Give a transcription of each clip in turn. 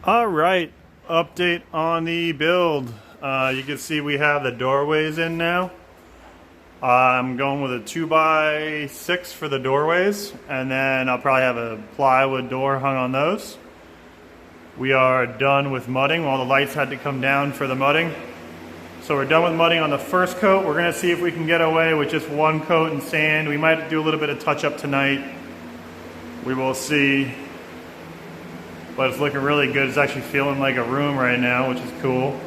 All right, update on the build. You can see we have the doorways in now. I'm going with a 2x6 for the doorways, and then I'll probably have a plywood door hung on those. We are done with mudding. All the lights had to come down for the mudding. So we're done with mudding on the first coat. We're gonna see if we can get away with just one coat and sand. We might do a little bit of touch up tonight. We will see. But it's looking really good. It's actually feeling like a room right now, which is cool.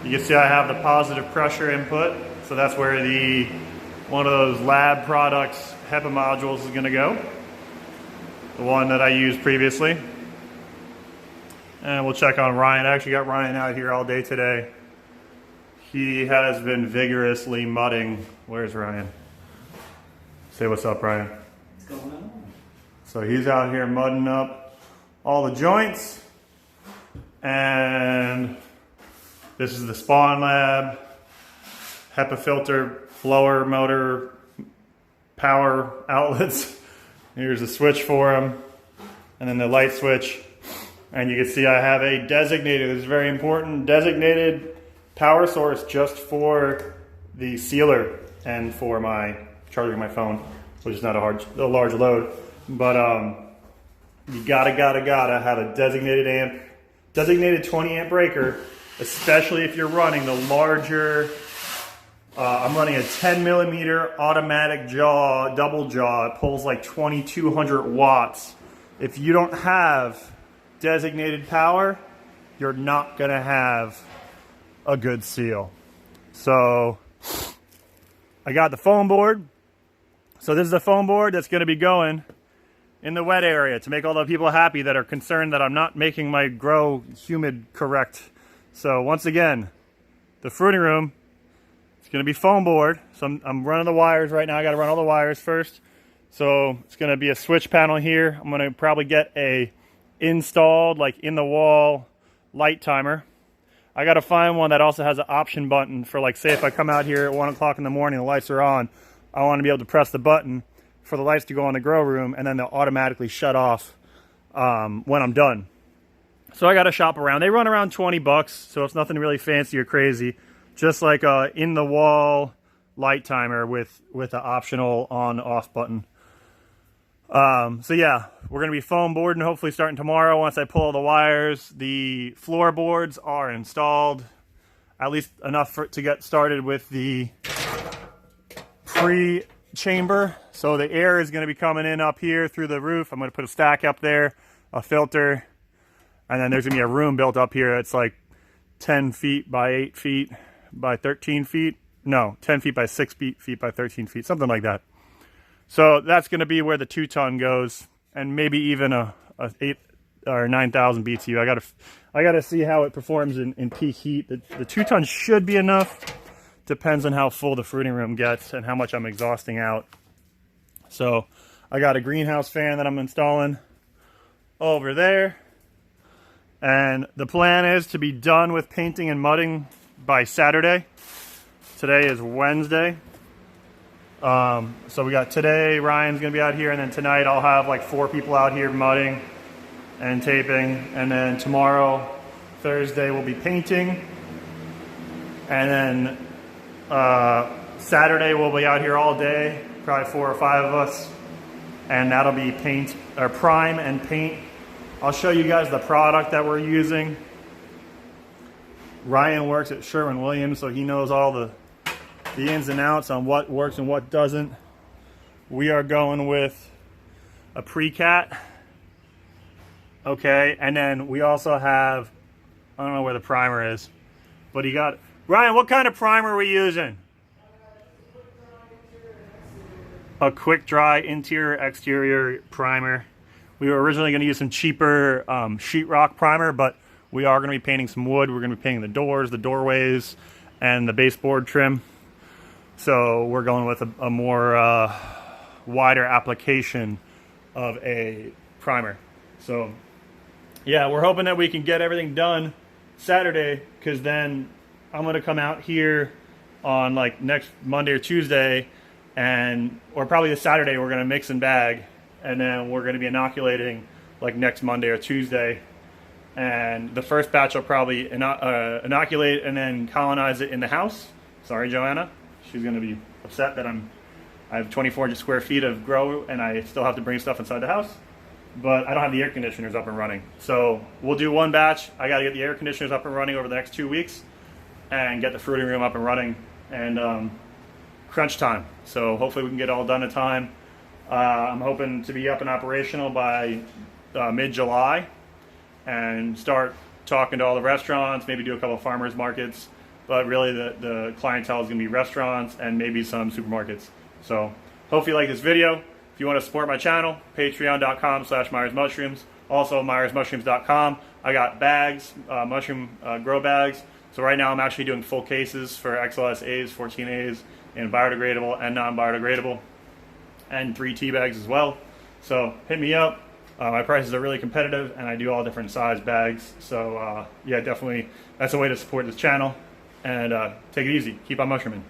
You can see I have the positive pressure input, so that's where one of those lab products HEPA modules is going to go. The one that I used previously. And we'll check on Ryan. I actually got Ryan out here all day today. He has been vigorously mudding. Where's Ryan? Say what's up, Ryan. What's going on? So he's out here mudding up all the joints, and this is the Spawn Lab HEPA filter, blower, motor, power outlets. Here's a switch for them, and then the light switch. And you can see I have a designated, this is very important, designated power source just for the sealer and for my charging my phone, which is not a large load, but you gotta have a designated 20 amp breaker, especially if you're running the larger, I'm running a 10 millimeter automatic jaw, double jaw. It pulls like 2200 watts. If you don't have designated power, you're not gonna have a good seal. So I got the foam board. So this is the foam board that's gonna be going in the wet area to make all the people happy that are concerned that I'm not making my grow humid correct. So once again, the fruiting room, it's gonna be foam board. So I'm running the wires right now. I gotta run all the wires first. So it's gonna be a switch panel here. I'm gonna probably get a installed, like in the wall light timer. I gotta find one that also has an option button for, like, say if I come out here at 1 o'clock in the morning, the lights are on, I wanna be able to press the button for the lights to go on the grow room, and then they'll automatically shut off when I'm done. So I got to shop around. They run around 20 bucks, so it's nothing really fancy or crazy. Just like a in-the-wall light timer with an optional on-off button. So yeah, we're going to be foam boarding hopefully starting tomorrow once I pull all the wires. The floorboards are installed, at least enough to get started with the chamber. So the air is going to be coming in up here through the roof. I'm going to put a stack up there, a filter, and then there's going to be a room built up here. It's like 10 feet by 8 feet by 13 feet. No, 10 feet by 6 feet by 13 feet, something like that. So that's going to be where the 2-ton goes, and maybe even a 8 or 9,000 BTU. I got to see how it performs in peak heat. The 2-ton should be enough. Depends on how full the fruiting room gets and how much I'm exhausting out. So I got a greenhouse fan that I'm installing over there. And the plan is to be done with painting and mudding by Saturday. Today is Wednesday. So we got today, Ryan's gonna be out here, and then tonight I'll have like 4 people out here mudding and taping. And then tomorrow, Thursday, we'll be painting. And then Saturday we'll be out here all day, probably 4 or 5 of us, and that'll be paint or prime and paint. I'll show you guys the product that we're using. Ryan works at Sherwin-Williams, so he knows all the ins and outs on what works and what doesn't. We are going with a pre-cat. Okay, and then we also have, I don't know where the primer is, but he got, Ryan, what kind of primer are we using? A quick dry interior exterior primer. We were originally going to use some cheaper sheetrock primer, but we are going to be painting some wood. We're going to be painting the doors, the doorways, and the baseboard trim. So we're going with a more wider application of a primer. So yeah, we're hoping that we can get everything done Saturday, because then I'm going to come out here on like next Monday or Tuesday, or probably this Saturday we're going to mix and bag, and then we're going to be inoculating like next Monday or Tuesday, And the first batch I'll probably inoculate and then colonize it in the house. Sorry, Joanna. She's going to be upset that I have 24 square feet of grow and I still have to bring stuff inside the house. But I don't have the air conditioners up and running. So we'll do one batch. I got to get the air conditioners up and running over the next 2 weeks and get the fruiting room up and running, and crunch time. So hopefully we can get it all done in time. I'm hoping to be up and operational by mid-July and start talking to all the restaurants, maybe do a couple of farmers markets. But really the clientele is going to be restaurants and maybe some supermarkets. So hopefully you like this video. If you want to support my channel, patreon.com/MyersMushrooms. Also, MyersMushrooms.com. I got bags, mushroom grow bags. So right now I'm actually doing full cases for XLS-A's, 14A's, and biodegradable and non-biodegradable, and 3 tea bags as well. So hit me up. My prices are really competitive, and I do all different size bags. So yeah, definitely that's a way to support this channel. And take it easy. Keep on mushrooming.